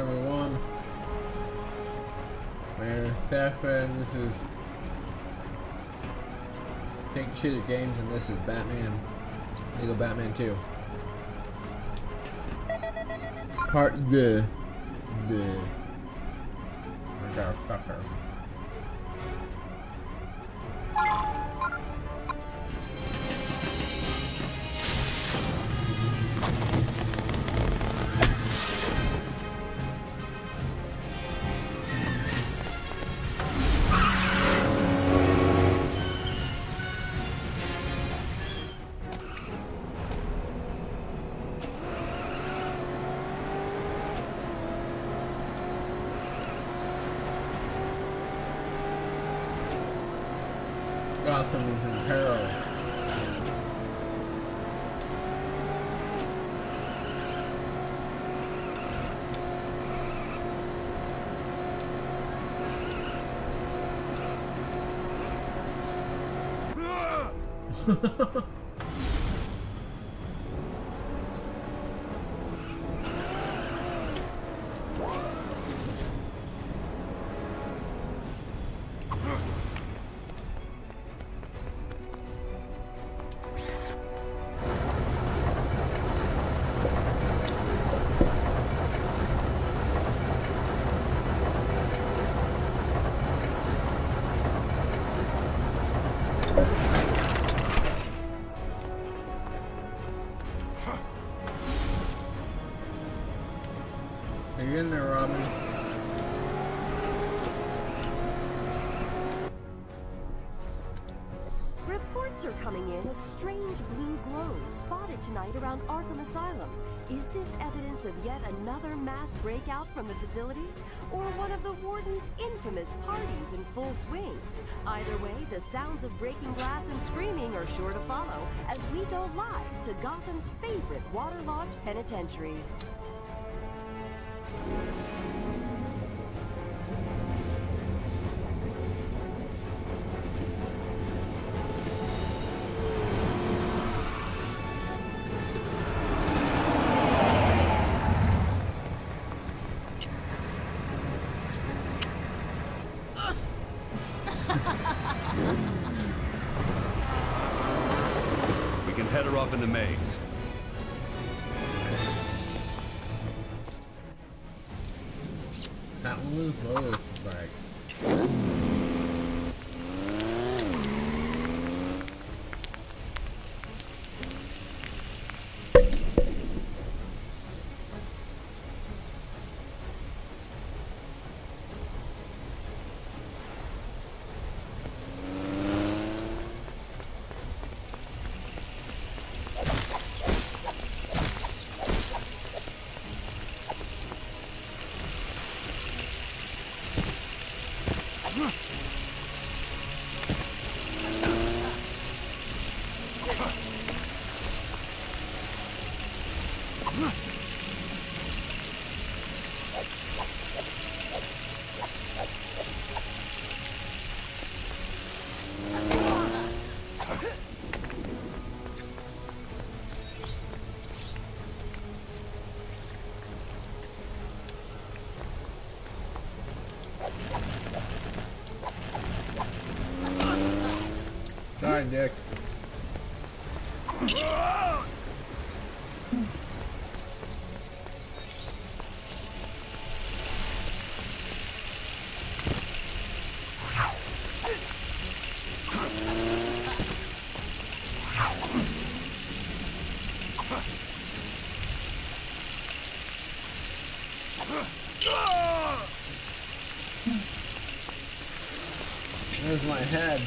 everyone. My name is Saffron. This is Pink Shooter Games, and this is Batman. Lego Batman 2. Part the motherfucker. Gotham is in peril. Are you in there, Robin? Reports are coming in of strange blue glows spotted tonight around Arkham Asylum. Is this evidence of yet another mass breakout from the facility? Or one of the Warden's infamous parties in full swing? Either way, the sounds of breaking glass and screaming are sure to follow as we go live to Gotham's favorite waterlogged penitentiary. We can head her off in the maze. That one was like. Sorry, Nick. There's my head.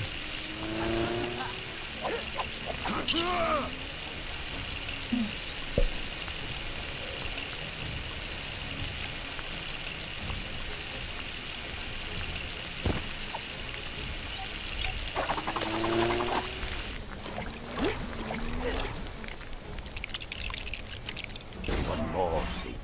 One more seems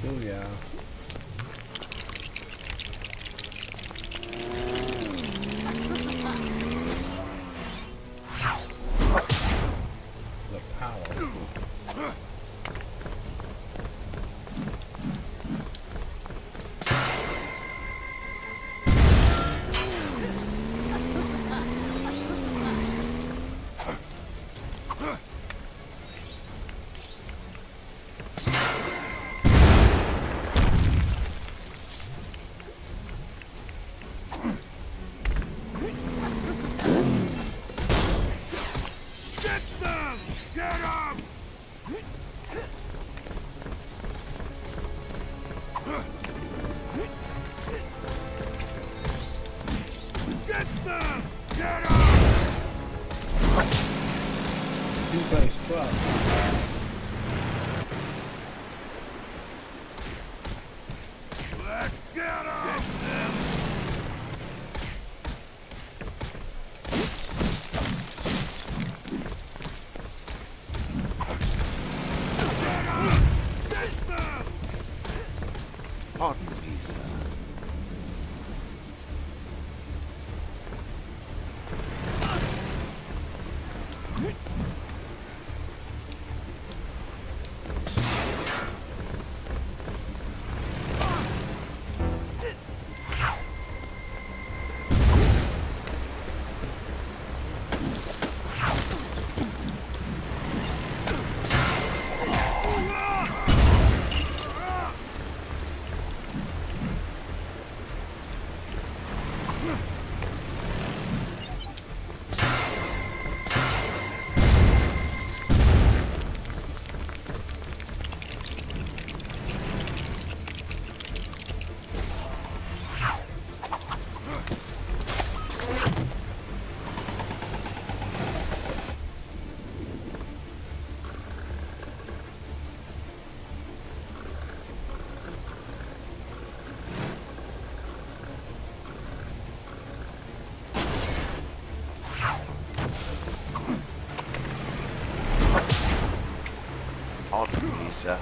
Booyah. The power. Two-face truck. Let's get them! Pardon me, sir. Pardon me, sir.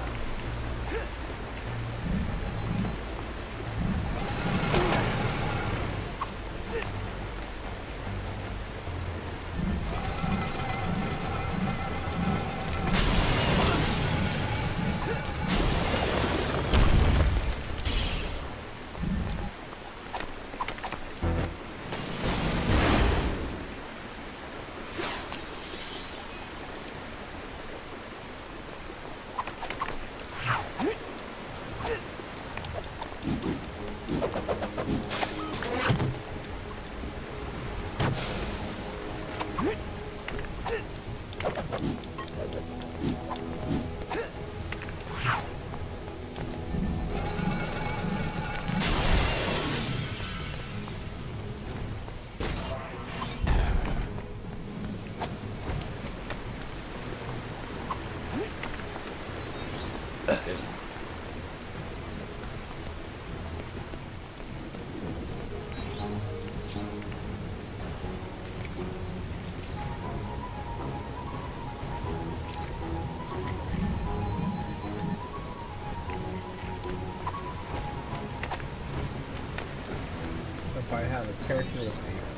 If I have a character with a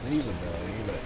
freeze ability, but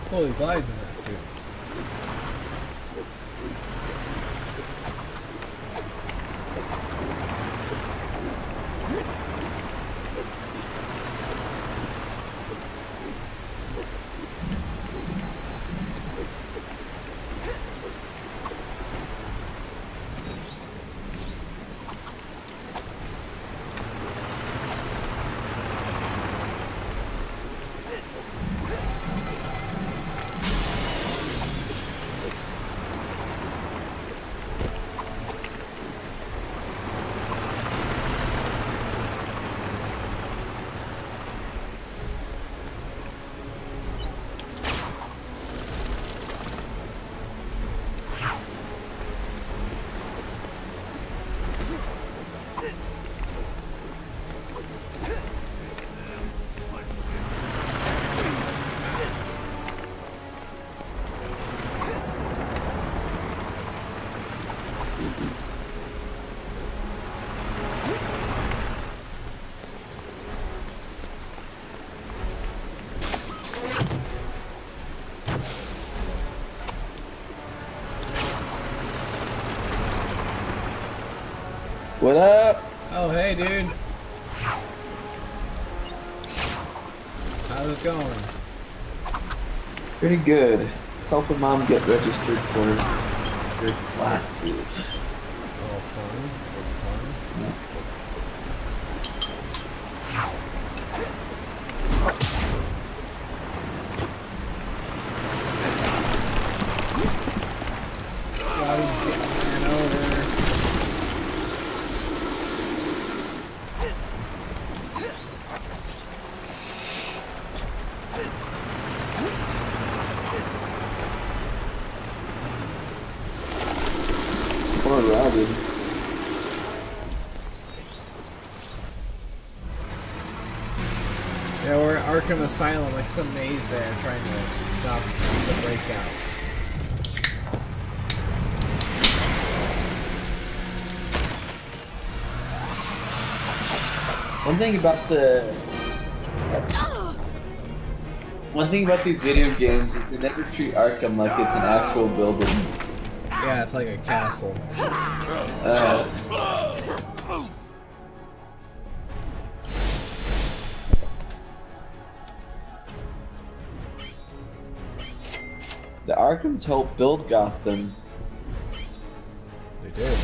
Holy glides in that suit. What up? Oh, hey, dude. How's it going? Pretty good. Let's help mom get registered for her classes. Oh, fun. He's getting ran over. Poor Robin. Yeah, we're at Arkham Asylum, like some maze there, trying to stop the breakout. One thing about these video games is they never treat Arkham like it's an actual building. Yeah, it's like a castle. The Arkhams helped build Gotham. They did.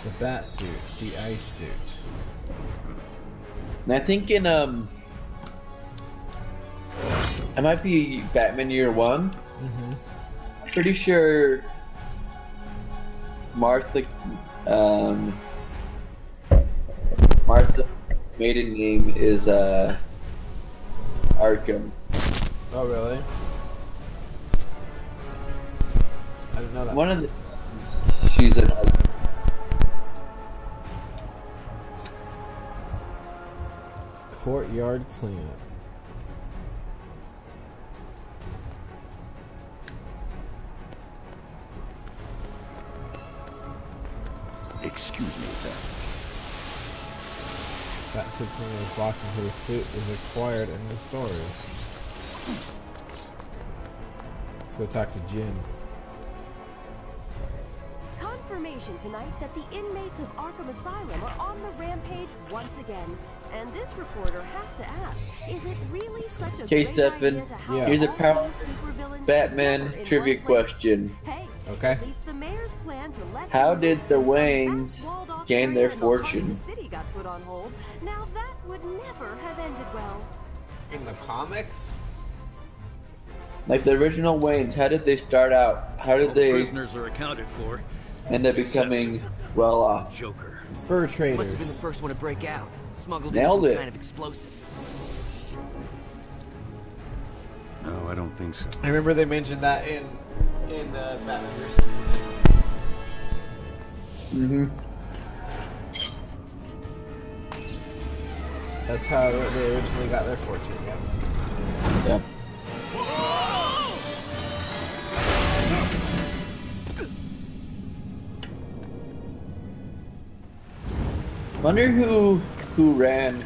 The bat suit, the ice suit. And I think in it might be Batman Year One. Pretty sure Martha maiden name is Arkham. Oh, really? I didn't know that. One of the she's an Courtyard cleanup. Excuse me, sir. That suit cleaner is locked until the suit is acquired in the story. Let's go talk to Jin. Confirmation tonight that the inmates of Arkham Asylum are on the rampage once again. And this reporter has to ask, is it really such a Okay, great Stefan, idea to have Yeah. here's a all power these supervillains Batman together in trivia one place? question. Hey, Okay. at least the mayor's plan to let How them did loose the in some Waynes walled-off gain area their in the heart of fortune? the city got put on hold. Now that would never have ended well. In the comics? Like the original Waynes, how did they start out? How did they Prisoners are accounted for. end up becoming well off? Joker. Fur Must have been the traders. first one to break out. Smuggled Nailed in it. some kind of explosive. No, I don't think so. I remember they mentioned that in Batman vs. That's how they originally got their fortune, yeah. Yep. Wonder who ran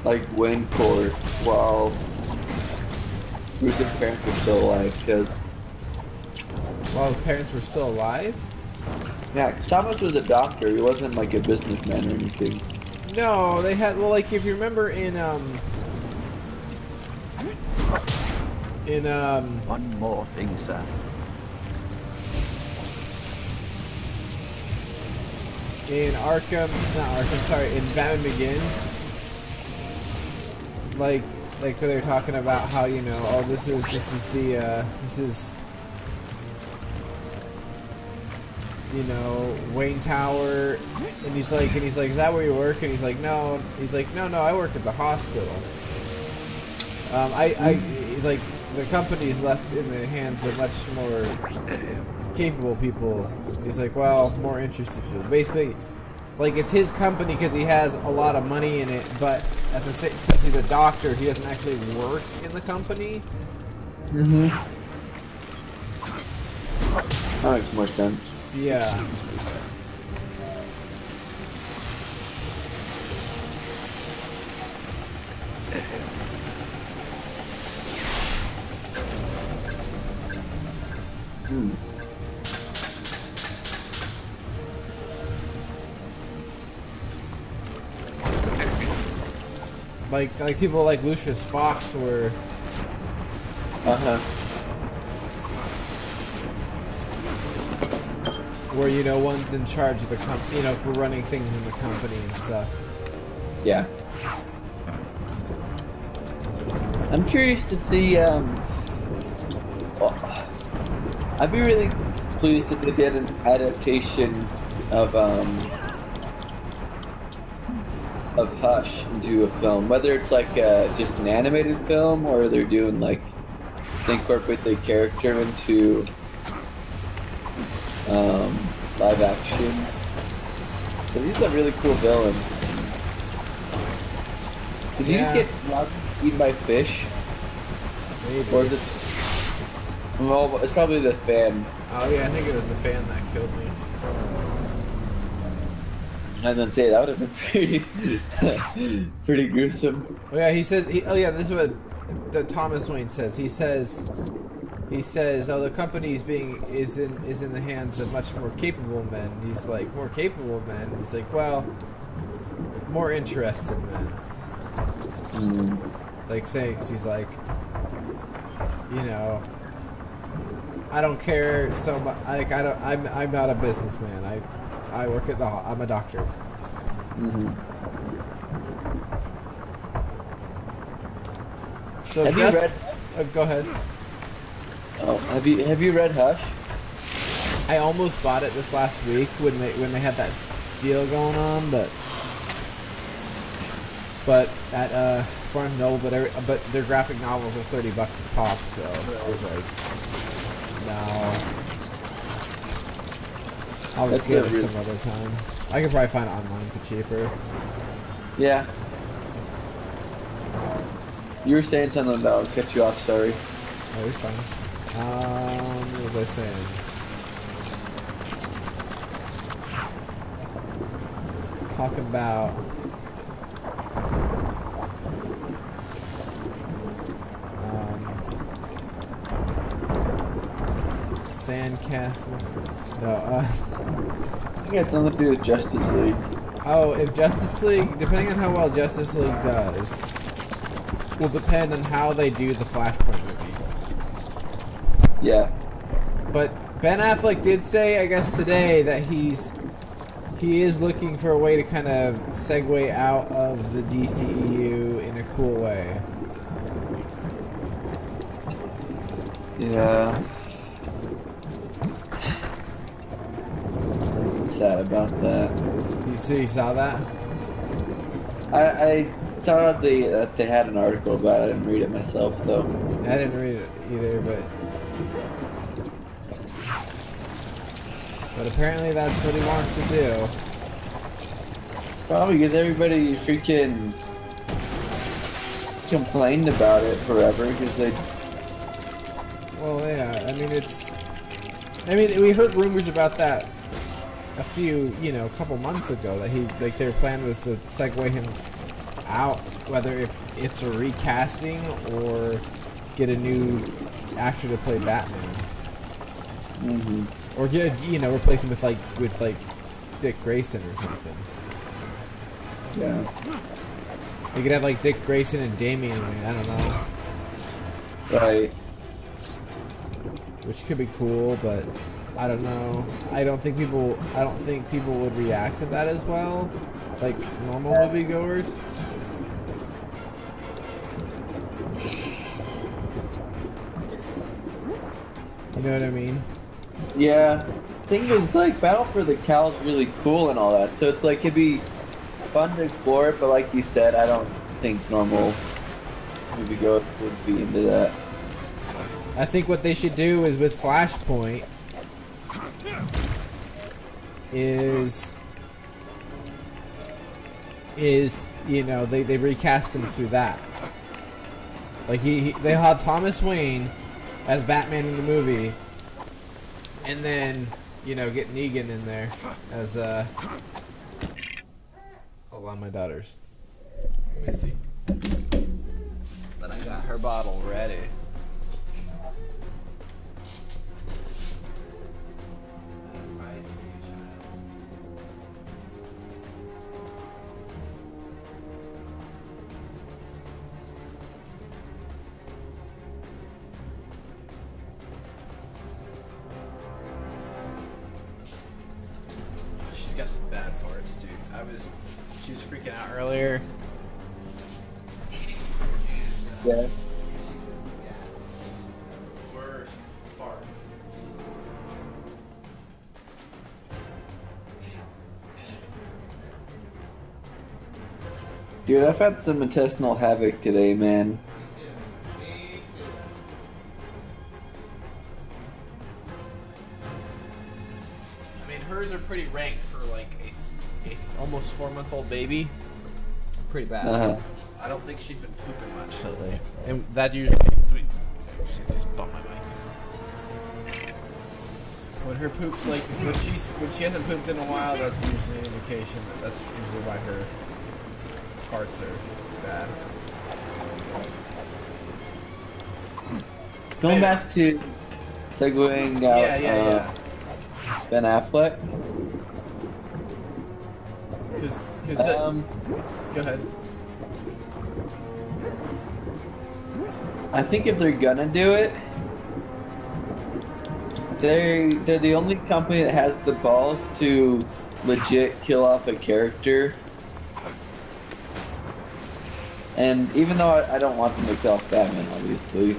like Wayne Court while Bruce's parents were still alive, because While his parents were still alive? yeah, 'cause Thomas was a doctor. He wasn't like a businessman or anything. No, they had, well, like, if you remember in One more thing, sir. in Batman Begins, like where they're talking about how, you know, oh, this is you know, Wayne Tower, and he's like, is that where you work? And he's like, no, I work at the hospital. I like, the company's left in the hands of much more capable people. He's like, well, more interested people. Basically, like, it's his company because he has a lot of money in it, but at the same, since he's a doctor, he doesn't actually work in the company. Mm-hmm. That makes more sense. Yeah. Like people like Lucius Fox were. Where, you know, one's in charge of the company, you know, we're running things in the company and stuff. Yeah. I'm curious to see, well, I'd be really pleased if they did an adaptation of Hush into a film, whether it's like just an animated film or they're doing like, they incorporate the character into live action. So he's a really cool villain. Did he just get eaten by fish? Maybe. Or is it? Well, it's probably the fan. Oh yeah, I think it was the fan that killed me. I didn't say that would have been pretty gruesome. Oh yeah, he says. Oh yeah, this is what Thomas Wayne says. He says, oh, the company's is in the hands of much more capable men. He's like, more capable men. He's like, well, more interested men. Like saying, 'cause he's like, you know, I don't care so much. Like, I'm not a businessman. I work at I'm a doctor. So have you read? Go ahead. Oh, have you read Hush? I almost bought it this last week when they had that deal going on, but at Barnes & Noble, but their graphic novels are $30 a pop, so I was like, no, I'll get it some other time. I could probably find it online for cheaper. Yeah. You were saying something about, I'll cut you off, sorry. Oh, you're fine. What was I saying? Talking about sandcastles. No, I think it had something to do with Justice League. Oh, if Justice League, depending on how well Justice League does, will depend on how they do the Flashpoint movie. Yeah. But Ben Affleck did say, I guess today, that he is looking for a way to kind of segue out of the DCEU in a cool way. Yeah. I'm sad about that. You saw that? I saw that they had an article about it. I didn't read it myself, though. I didn't read it either, but apparently that's what he wants to do. Probably because everybody freaking complained about it forever because they. Well, yeah. I mean, we heard rumors about that a couple months ago that their plan was to segue him out, whether if it's a recasting or get a new actor to play Batman. Or get, you know, replace him with like Dick Grayson or something. Yeah. They could have like Dick Grayson and Damian Wayne. I don't know. Right. Which could be cool, but I don't know. I don't think people would react to that as well, like normal moviegoers. You know what I mean? Yeah. Thing is, like, Battle for the Cowl is really cool and all that, so it's like it'd be fun to explore it, but like you said, I don't think normal moviegoers would be into that. I think what they should do is with Flashpoint is you know, they recast him through that. Like they'll have Thomas Wayne as Batman in the movie, and then, you know, get Negan in there as hold on, my daughter's. Let me see. But I got her bottle ready. She's got some bad farts, dude. She was freaking out earlier. Yeah. Worst farts. Dude, I've had some intestinal havoc today, man. I mean, hers are pretty rank for like a almost 4-month-old baby. Pretty bad. I don't think she's been pooping much lately, and that usually just bump my mic. When her poops, like when she hasn't pooped in a while, that's usually an indication that's usually why her farts are bad. Going back to segueing out Yeah. Ben Affleck. Cause go ahead. I think if they're gonna do it, they're the only company that has the balls to legit kill off a character. And even though I don't want them to kill off Batman, obviously,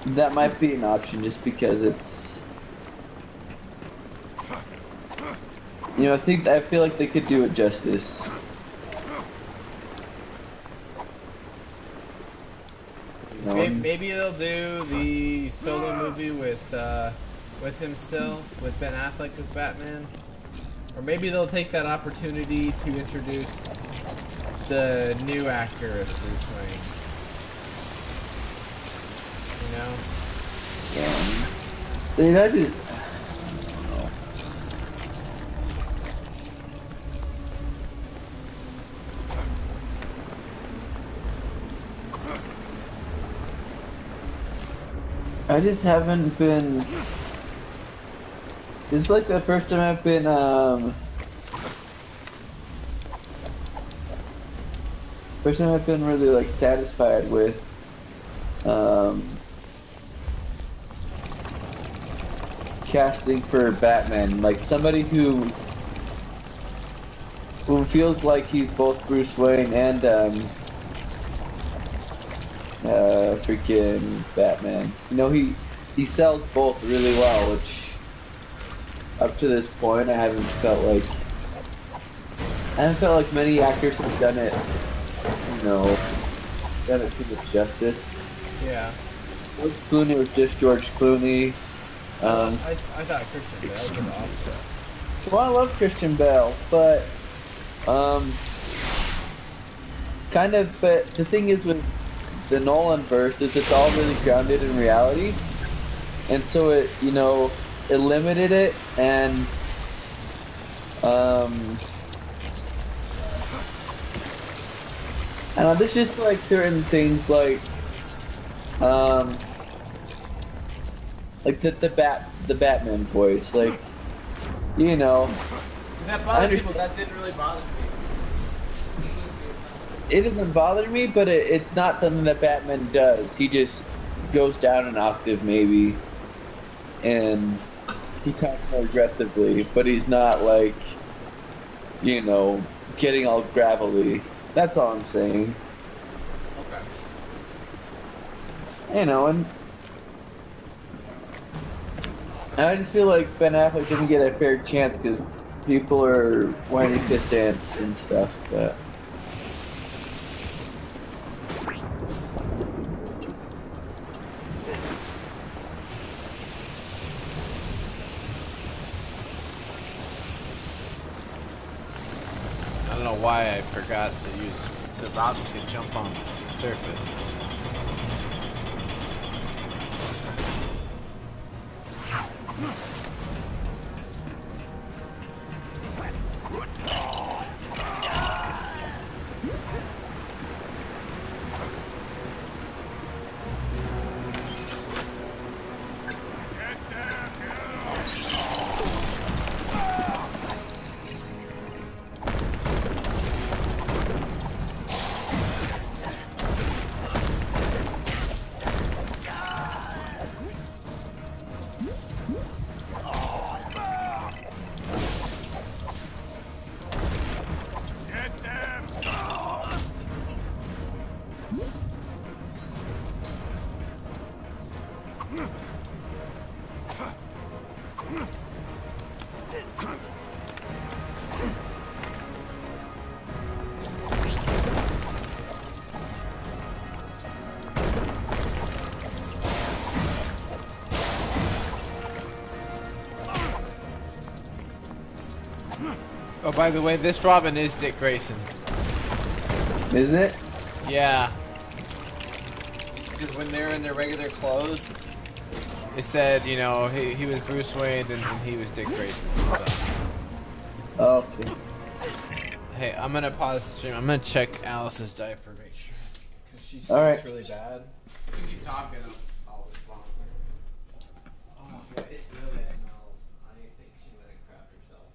that might be an option just because it's, you know, I feel like they could do it justice. You know? Maybe they'll do the solo movie with him still, with Ben Affleck as Batman. Or maybe they'll take that opportunity to introduce the new actor as Bruce Wayne. You know? Yeah. Dude, I just... I just haven't been... This is like the first time I've been, really, like, satisfied with, casting for Batman. Like, somebody who feels like he's both Bruce Wayne and, freaking Batman. You know, he sells both really well, which up to this point I haven't felt like many actors have done it, you know, done it too much justice. Yeah. George Clooney was just George Clooney. I thought Christian Bale was awesome. Well, I love Christian Bale, but but the thing is with the Nolan verse is it's all really grounded in reality, and so it, you know, it limited it, and I know there's just like certain things like the Batman voice, like, you know. See, that bothers people. That didn't really bother me. It doesn't bother me, but it's not something that Batman does. He just goes down an octave maybe, and he talks more aggressively, but he's not like, you know, getting all gravelly. That's all I'm saying. Okay. You know, and I just feel like Ben Affleck didn't get a fair chance because people are whiny piss ants and stuff, but... I don't know why I forgot to use the rock to jump on the surface. Oh, by the way, this Robin is Dick Grayson. Is it? Yeah. Because when they're in their regular clothes, it said, you know, he was Bruce Wayne and he was Dick Grayson. So. Okay. Hey, I'm gonna pause the stream. I'm gonna check Alice's diaper, make sure. Because she All right. stinks really bad. You can keep talking. I'll respond. Oh, yeah, it really smells. I think she let it crap herself.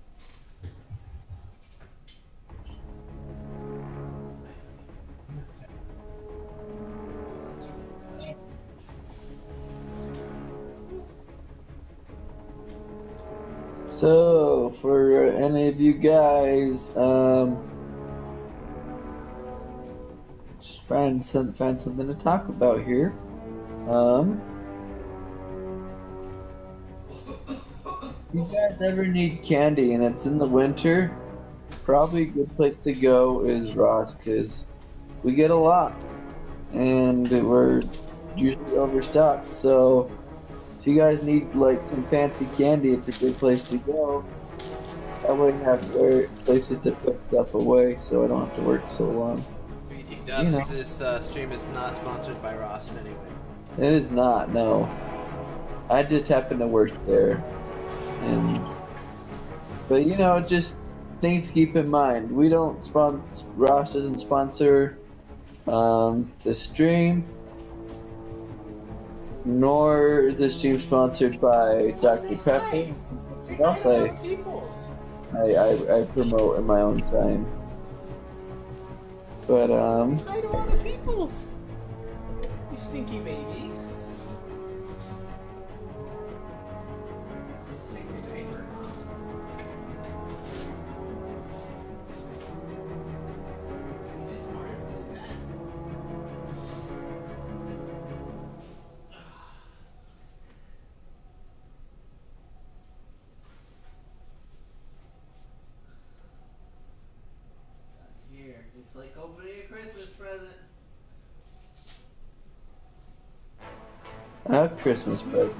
So, for any of you guys, just find something to talk about here. If you guys ever need candy and it's in the winter, probably a good place to go is Ross, because we get a lot and we're usually overstocked. So if you guys need like some fancy candy, it's a good place to go. That way I have places to put stuff away so I don't have to work so long. BT Dubs, You know. this stream is not sponsored by Ross in any way. It is not, no. I just happen to work there. But you know, just things to keep in mind. We don't Ross doesn't sponsor the stream, nor is the stream sponsored by Dr. Pepper. What else I promote in my own time. But Hi to all the peoples. You stinky baby. Let's take your paper. You're smart, really bad. Here, it's like opening a Christmas present. I have Christmas presents.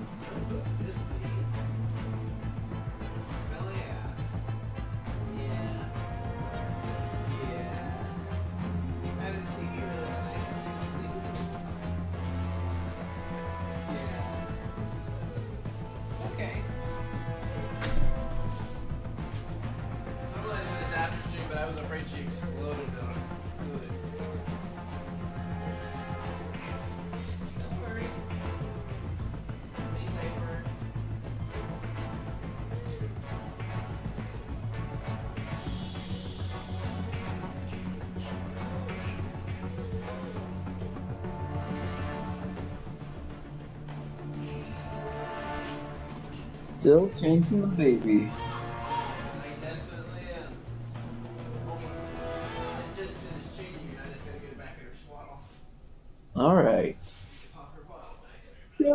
Just me. Smelly ass. Yeah. Yeah. I didn't see you really nice. I didn't see you. Yeah. Okay. I'm gonna do this after stream, but I was afraid she exploded on it. Still changing the baby. All right. Yeah.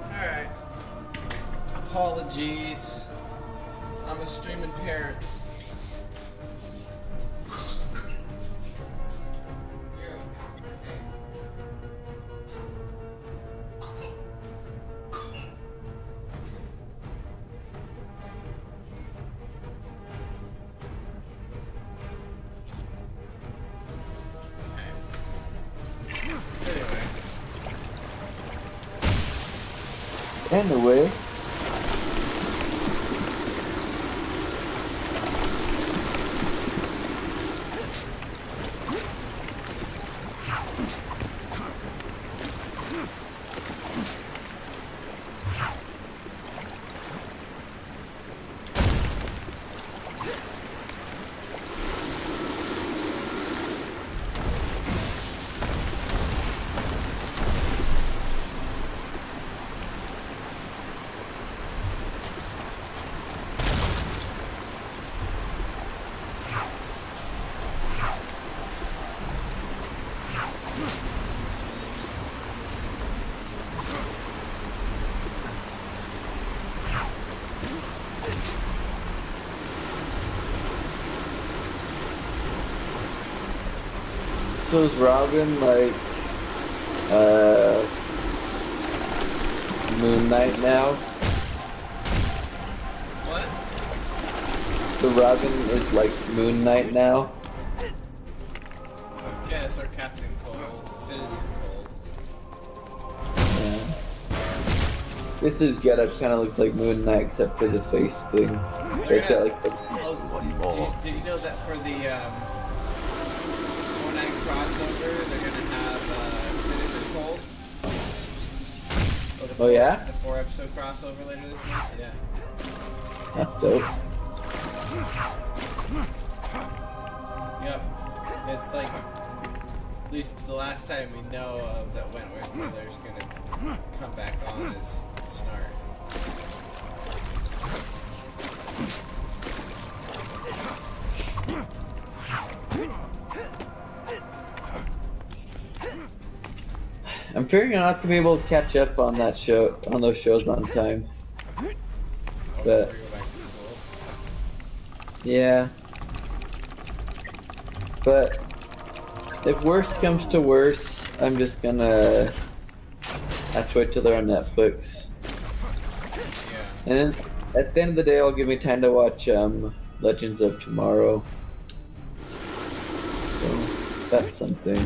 Alright. Apologies. I'm a streaming parent. Anyway. So is Robin like Moon Knight now? What? So Robin is like Moon Knight now? Yes, or Captain Cold. Citizen Cold. Yeah. This is getup kind of looks like Moon Knight except for the face thing. It's like the Did you know that for the Fortnite crossover, they're gonna have Citizen Cold? Oh yeah? The 4-episode crossover later this month? Yeah. That's dope. Yep. It's like, at least the last time we know of that Wentworth Miller's gonna come back on as Snart. I'm figuring I'm not gonna be able to catch up on that show, on those shows on time. But Before you go back to school. yeah. But if worst comes to worst, I'm just gonna have to wait till they're on Netflix. Yeah. And then at the end of the day, it'll give me time to watch Legends of Tomorrow. So that's something.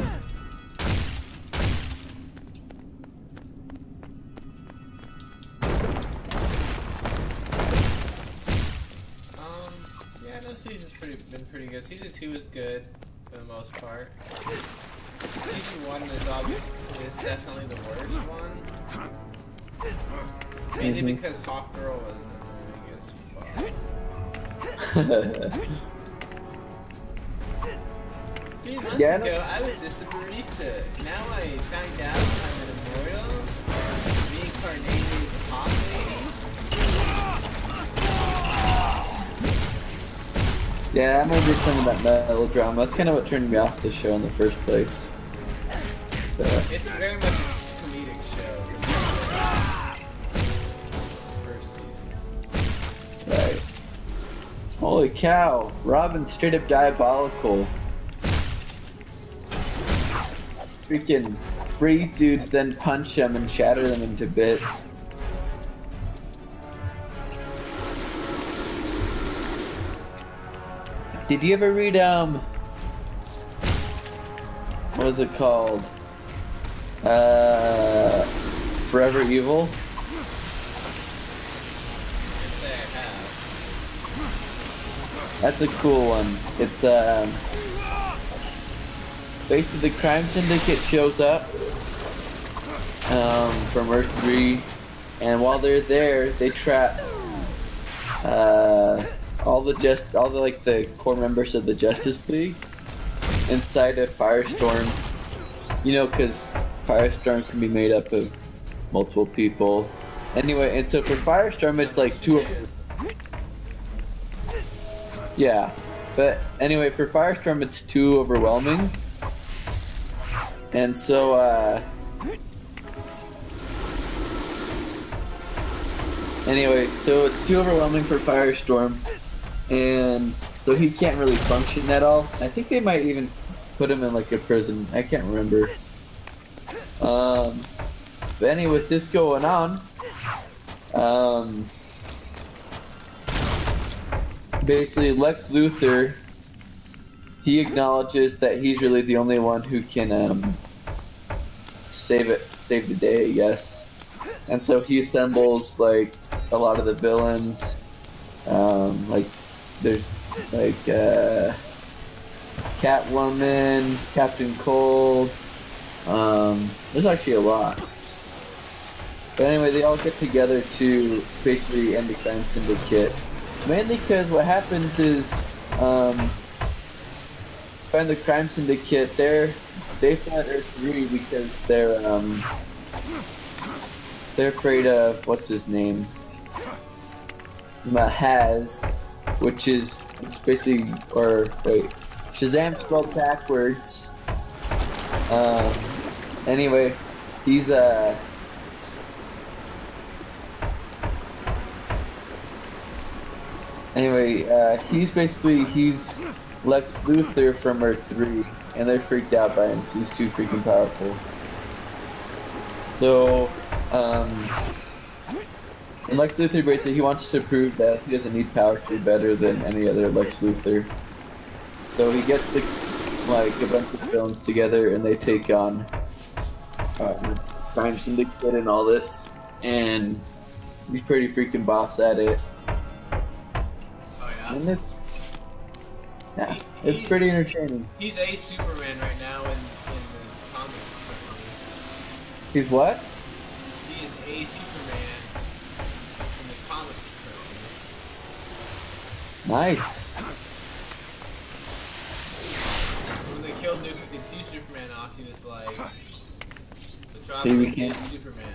Yeah, no, season's been pretty good. Season 2 is good for the most part. Season 1 is definitely the worst one. Mainly because Hawkgirl was annoying as fuck. A few months ago, I was just a barista. Now I found out I'm an immortal, reincarnated hot lady. Yeah, I'm over some of that melodrama. That's kind of what turned me off the show in the first place. So, It's very much a comedic show. First season. right. Holy cow. Robin's straight up diabolical. Freaking freeze dudes, then punch them and shatter them into bits. Did you ever read, what was it called? Forever Evil? That's a cool one. It's, basically the crime syndicate shows up, from Earth 3, and while they're there, they trap, all the like the core members of the Justice League inside a Firestorm. You know, because Firestorm can be made up of multiple people. Anyway, and so for Firestorm, it's like two. Yeah, but anyway, for Firestorm, it's too overwhelming, and so anyway, so it's too overwhelming for Firestorm. And so he can't really function at all. I think they might even put him in like a prison. I can't remember. But anyway, with this going on, basically Lex Luthor, he acknowledges that he's really the only one who can save the day, I guess. And so he assembles like a lot of the villains, like. There's like Catwoman, Captain Cold. There's actually a lot. But anyway, they all get together to basically end the crime syndicate. Mainly because what happens is, find the crime syndicate. They found Earth 3 because they're afraid of what's his name, Mahaz. Which is basically, or wait, Shazam spelled backwards. Anyway, he's he's Lex Luthor from Earth 3, and they're freaked out by him because he's too freaking powerful. So, and Lex Luthor basically, he wants to prove that he doesn't need power to be better than any other Lex Luthor. So he gets like a bunch of villains together and they take on Crime Syndicate and all this, and he's pretty freaking boss at it. Oh yeah. And it's pretty entertaining. He's a Superman right now in the comics. He's what? He is a Superman. Nice. When they killed New 52 Superman off, he was like, So you became Superman.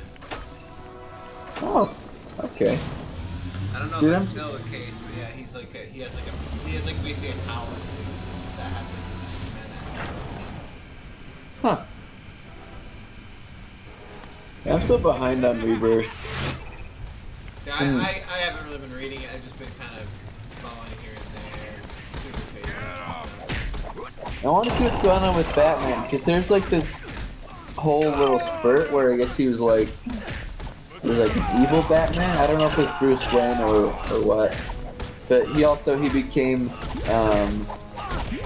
Oh, okay. I don't know Dude, if that's still the case, but yeah, he has basically a power suit that has like this menace. Huh. Yeah, I'm still behind on Rebirth. Yeah, I haven't really been reading it. I've just been kind of following here and there. I want to see what's going on with Batman, because there's like this whole little spurt where I guess he was like, an evil Batman. I don't know if it's Bruce Wayne or what, but he became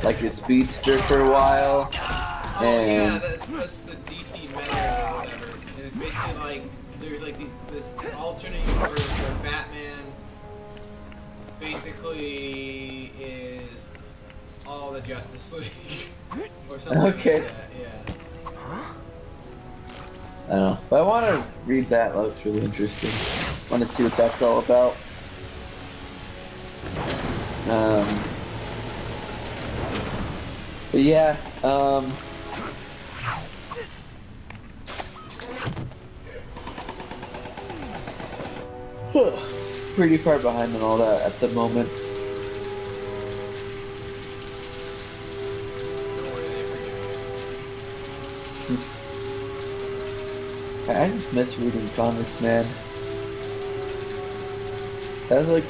like a speedster for a while. Oh and yeah, that's the DC meta or whatever. And it's basically like there's like this alternate universe where Batman basically is all the Justice League or something Okay. like that. Yeah. I don't know, but I want to read that. That looks really interesting. Want to see what that's all about. But yeah, pretty far behind on all that at the moment. I just miss reading comics, man. That was like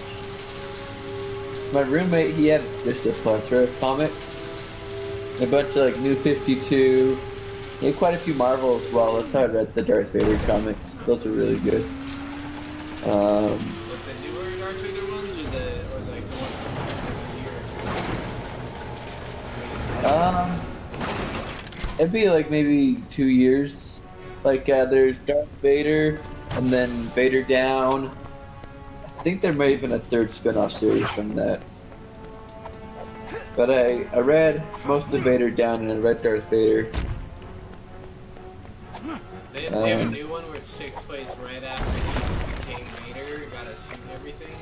my roommate. He had just a plethora of comics, a bunch of like New 52. He had quite a few Marvel as well. That's how I read the Darth Vader comics. Those are really good. With the newer Darth Vader ones, or like the ones from like a year or two? It'd be like maybe 2 years. Like there's Darth Vader, and then Vader Down. I think there may have been a third spin-off series from that. But I read most of Vader Down, and I read Darth Vader. They have a new one where it takes place right after he became Vader, got a suit and everything.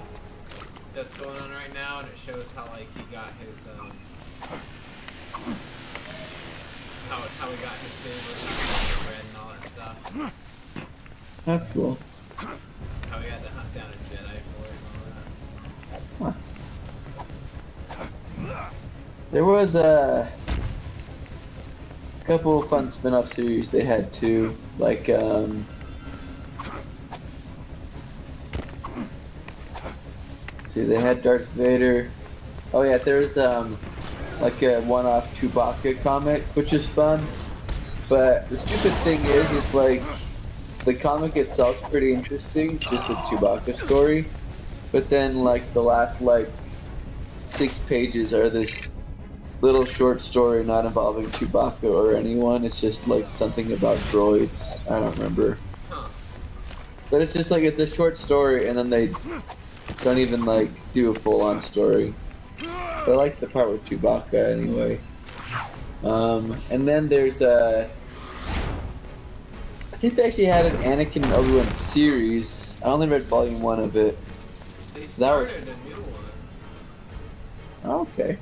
That's going on right now, and it shows how like he got his how he got his saber red and all that stuff. That's cool. How he had to hunt down a Jedi for it and all that. There was a couple of fun spin-off series they had too, like see, they had Darth Vader. Oh yeah, there was like a one-off Chewbacca comic, which is fun. But the stupid thing is like the comic itself's pretty interesting, just the Chewbacca story. But then like the last like 6 pages are this little short story not involving Chewbacca or anyone. It's just like something about droids. I don't remember. But it's just like it's a short story, and then they don't even like do a full-on story. But I like the part with Chewbacca anyway. And then there's I think they actually had an Anakin and Obi-Wan series. I only read volume 1 of it. They That was- started a new one. Oh, okay.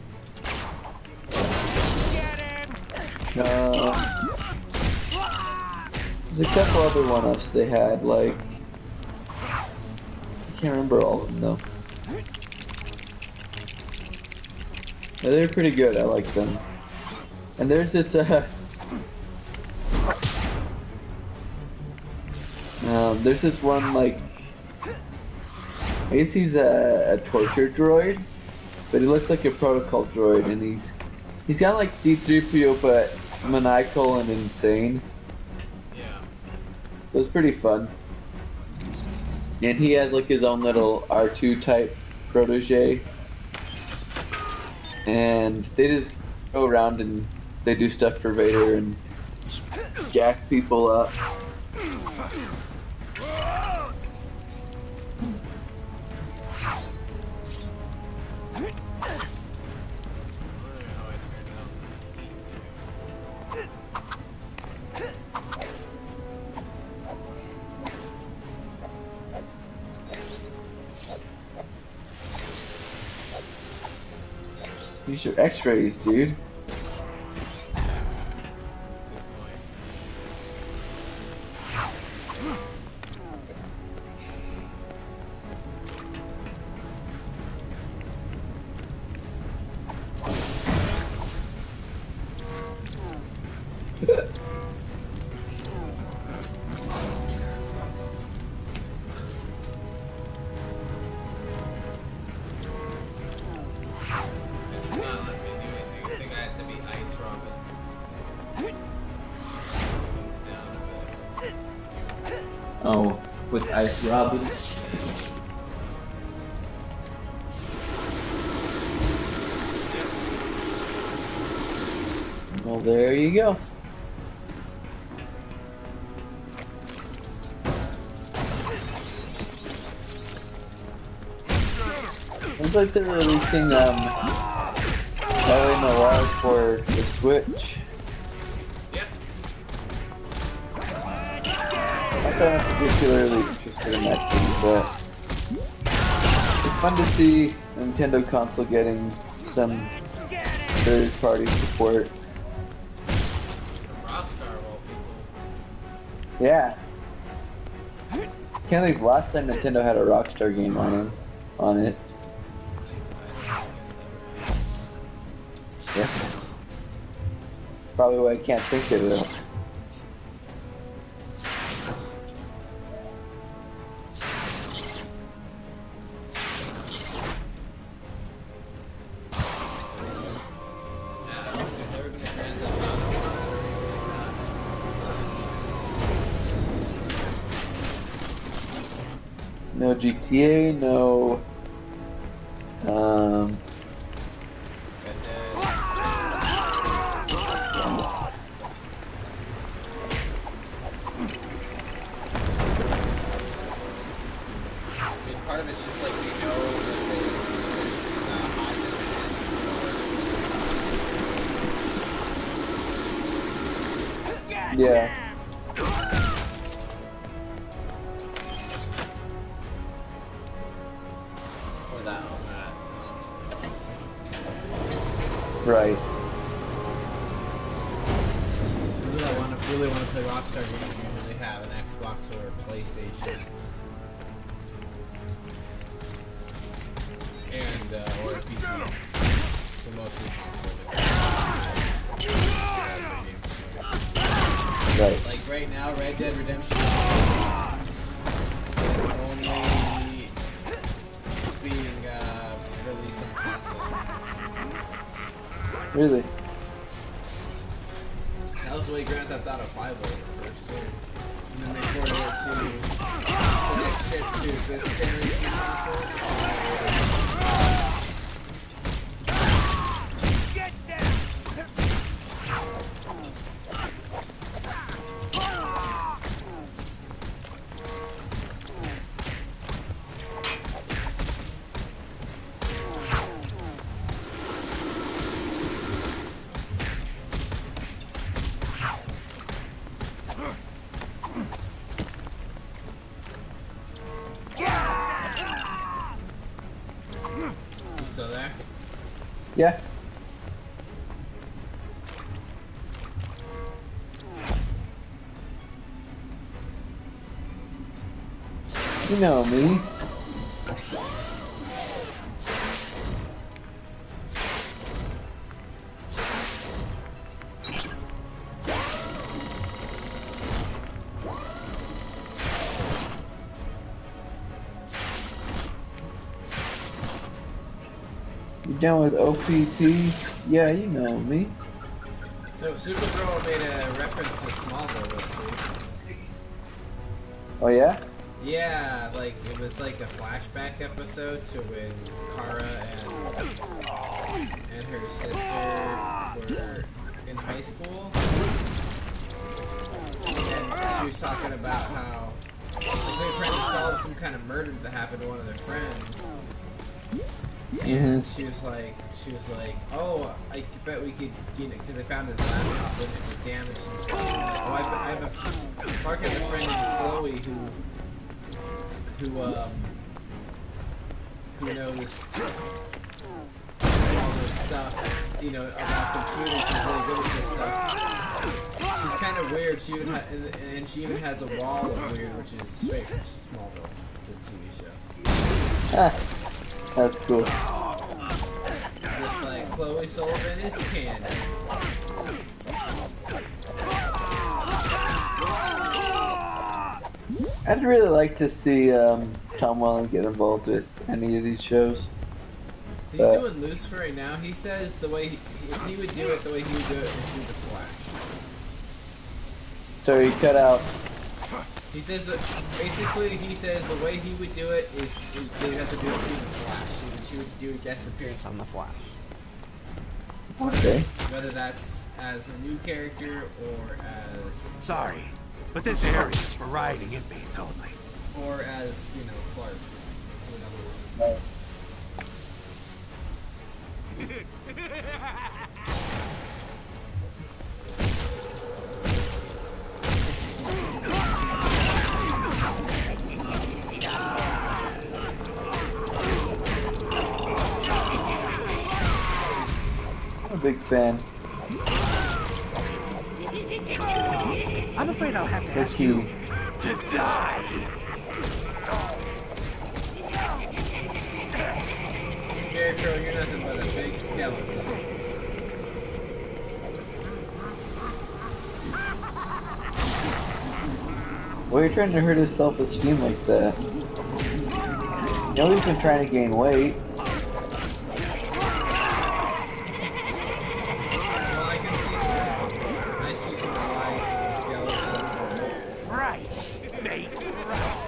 There's a couple other one-offs they had, like I can't remember all of them though. Yeah, they're pretty good. I like them. And there's this there's this one like I guess he's a torture droid, but he looks like a protocol droid, and he's got like C-3PO but maniacal and insane. Yeah. So it's pretty fun. And he has like his own little R2 type protege. And they just go around and they do stuff for Vader and jack people up. Use your x-rays, dude. Oh, with Ice Robin. Well, there you go. Looks like they're releasing LA Noire for the Switch. I'm not particularly interested in that game, but it's fun to see a Nintendo console getting some third-party support. Rockstar of all people. Yeah. Can't believe last time Nintendo had a Rockstar game on it. Yeah. Probably why I can't think of it. No GTA, no. Red Dead. I mean, part of it's just like we know that there's just not a high demand Yeah. for that on that console. Right. People that really want to play Rockstar games usually have an Xbox or a PlayStation. And or a PC. So mostly console. Right. Like right now, Red Dead Redemption is only being released on console. Really? That was the way Grand Theft Auto 5 was at first too. And then they ported it to next gen to this generation consoles. Get down! You still there? Yeah. You know me. You down with OPP? Yeah, you know me. So Supergirl made a reference to Smallville this week. Oh yeah? Yeah, like it was like a flashback episode to when Kara and her sister were in high school. And she was talking about how like, they were trying to solve some kind of murder that happened to one of their friends. And she was like, oh, I bet we could, you know, because they found his laptop and it was damaged and stuff. And like, oh, I have a, Clark has a friend named Chloe who knows all this stuff, you know, about computers. She's really good with this stuff. She's kind of weird. She even and she even has a wall of weird, which is straight from Smallville, the TV show. Ah, that's cool. Just like Chloe Sullivan is canon. I'd really like to see Tom Welling get involved with any of these shows. He's doing Lucifer right now. He says the way if he would do it, the way he would do it is through the Flash. So he cut out. He says that basically he says the way he would do it is they would have to do it through the Flash. He would do a guest appearance on the Flash. Okay. Whether that's as a new character or as Sorry, but this area is for riding inmates only. or as, you know, Clark in another world. Right. I'm a big fan. I'm afraid I'll have to Thank ask you. you to die. Scarecrow, you're nothing but a big skeleton. Why are you trying to hurt his self-esteem like that? You know he's been trying to gain weight. Well, I can see that. I see some wise into skeletons. Right, mate. Right.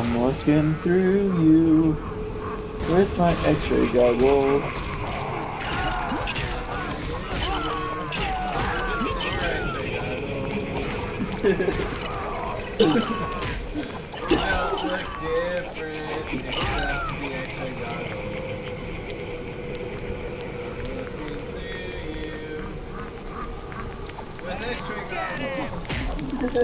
I'm looking through you with my X-ray goggles. You don't look different except the X-ray goggles. Looking through you with X-ray goggles.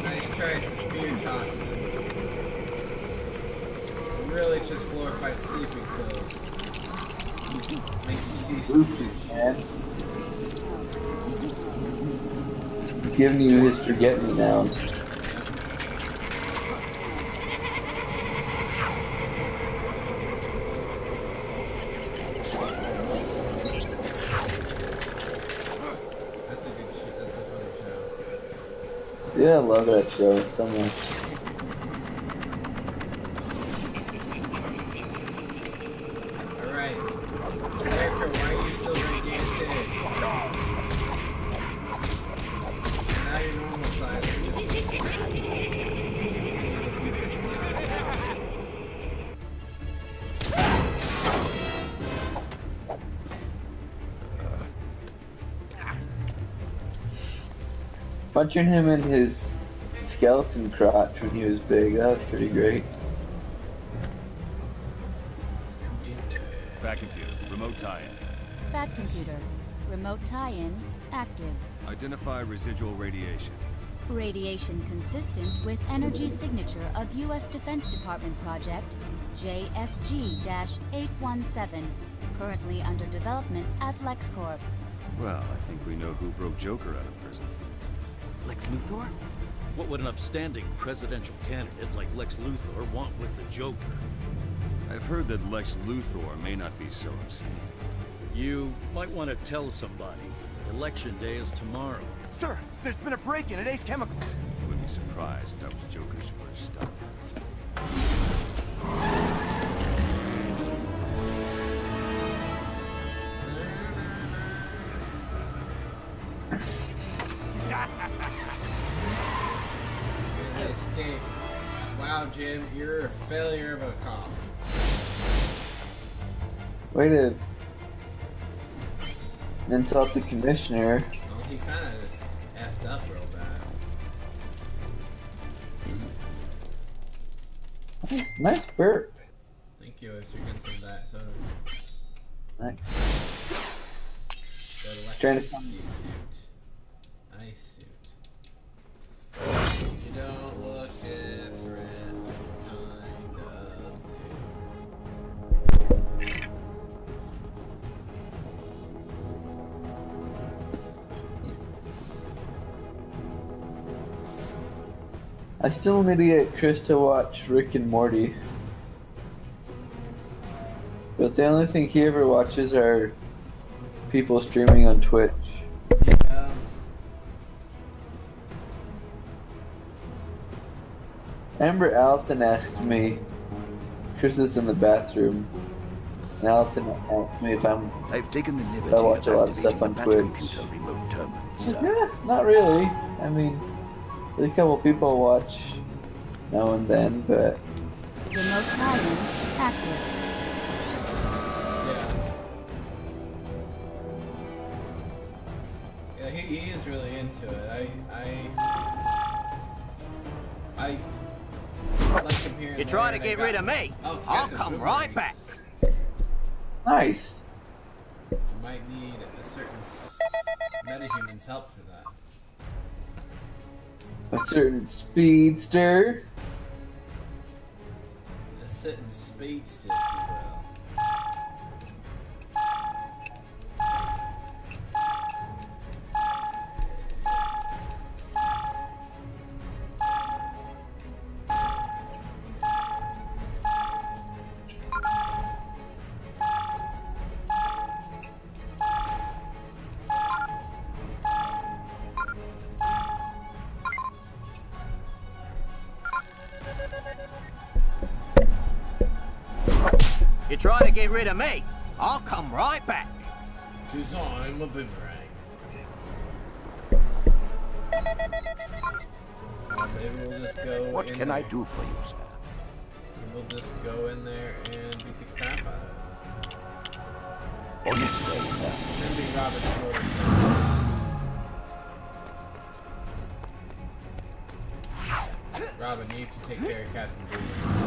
Nice try at the fear toxin. Really, it's just glorified sleeping pills. Make you see something. He's giving you his forget-me-nows. That's a good shit. That's a funny show. Yeah, I love that show so much. Alright. Scarecrow, why are you still gigantic? Now your normal size. Just continue to beat this now. Punching him in his skeleton crotch when he was big, that was pretty great. Back computer. Remote tie-in. Bat computer. Remote tie-in active. Identify residual radiation. Radiation consistent with energy signature of U.S. Defense Department project JSG-817. Currently under development at LexCorp. Well, I think we know who broke Joker out of prison. Lex Luthor? What would an upstanding presidential candidate like Lex Luthor want with the Joker? I've heard that Lex Luthor may not be so upstanding. You might want to tell somebody. Election day is tomorrow. Sir, there's been a break-in at Ace Chemicals. Wouldn't be surprised if that was Joker's first stop. Escape. Wow, Jim, you're a failure of a cop. Way to insult the commissioner. Well, he kind of just effed up real bad. Nice burp. Thank you. I was drinking some of that soda. Nice. That Trying to electricity suit. Ice suit. You don't look different. Kind of do. I still need to get Chris to watch Rick and Morty. But the only thing he ever watches are people streaming on Twitch. I remember Allison asked me, Chris is in the bathroom, and Allison asked me if I've taken the liberty I watch a lot of stuff on Twitch. remote terminal, Yeah, not really. I mean, there's a couple people watch now and then, but Remote tie-in active. Yeah, he is really into it. I like him here. You're trying to get rid of me. Oh, I'll Captain come Boomerang. right back. nice. You might need a certain metahuman's help for that. A certain speedster. sit and speedster, if you will. You try to get rid of me, I'll come right back. 'Cause I'm a boomerang. Maybe we'll just go What in can there. I do for you, sir? We'll just go in there and beat the crap out of him. On its way, sir. It's gonna be Robert Slaughter. Robin, you can take care of Captain Boomerang.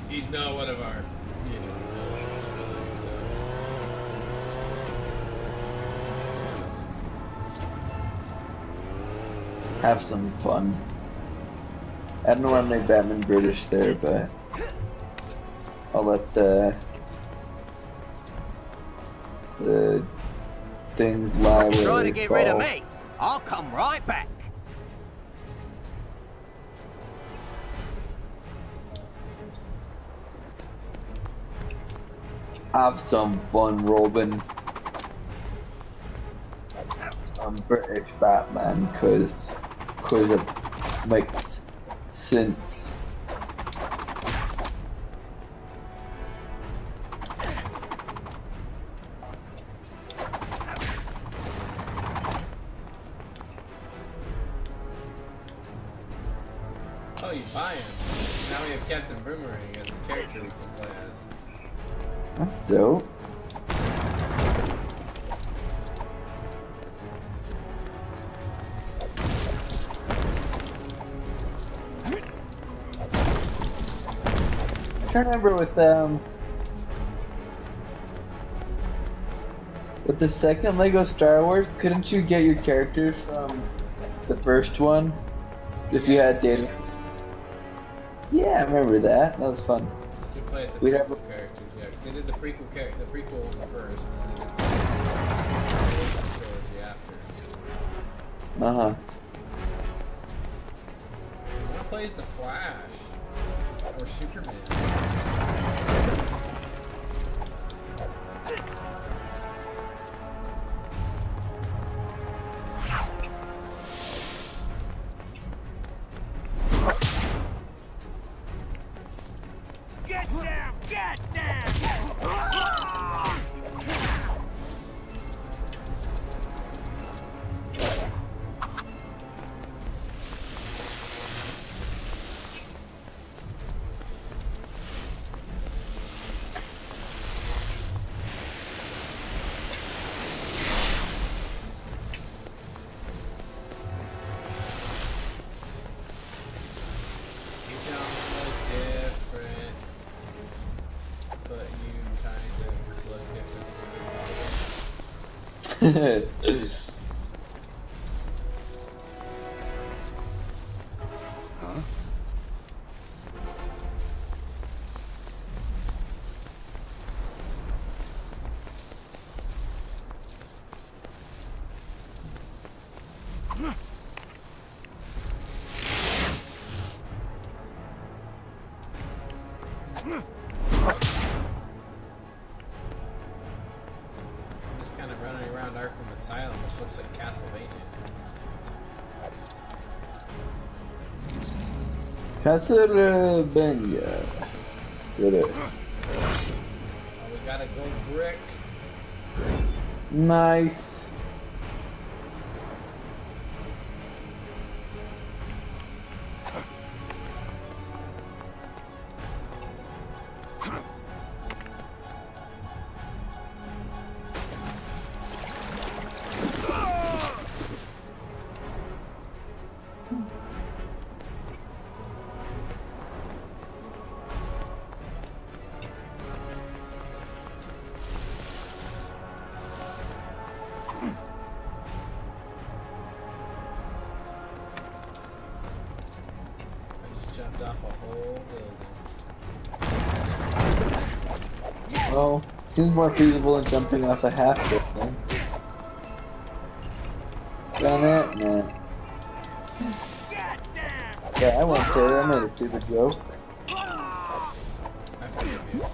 He's not one of our, you know, villains, really, so. Have some fun. I don't want to make Batman British there, but I'll let the things lie You where try to they get fall. rid of me, I'll come right back. Have some fun, Robin. I'm British Batman, cause it makes sense. Oh, you buy him. Now we have Captain Boomerang as a character we can play as. That's dope. I can't remember with the second Lego Star Wars, couldn't you get your characters from the first one if you had data? Yeah, I remember that. That was fun. You play as the We'd have- prequel characters, yeah, because they did the prequel one first, and then they did the trilogy after. Uh-huh. Who plays the Flash? Or Superman? Get down! Get down! You can look different, but you kind of look different too. Huh? Just kind of running around Arkham Asylum, which looks like Castlevania. Castlevania. Get it. Oh, we gotta go brick. Nice. I just jumped off a whole building. Well, seems more feasible than jumping off a half building. Done it? Nah. Yeah, I went there. I made a stupid joke. I forgive you.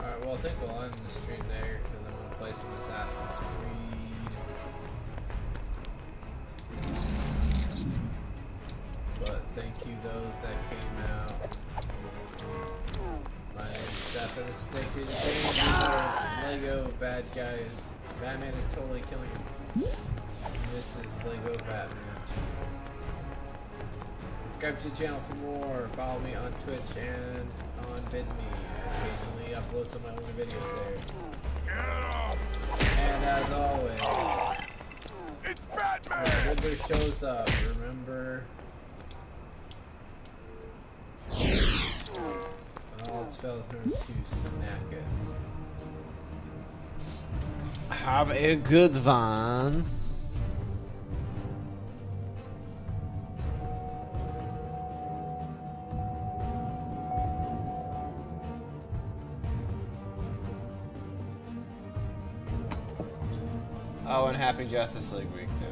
Alright, well I think we'll end the stream there because I'm going to play some Assassin's Creed. But thank you those that came out. My name's Stefan, this is Station These are Lego bad guys. Batman is totally killing him. And this is Lego Batman 2. Subscribe to the channel for more. Follow me on Twitch and on VidMe. I occasionally upload some of my own videos there. And as always, when Riddler shows up, remember when all its fellows know to snack it. Have a good one. Oh, and happy Justice League week too.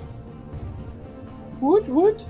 What?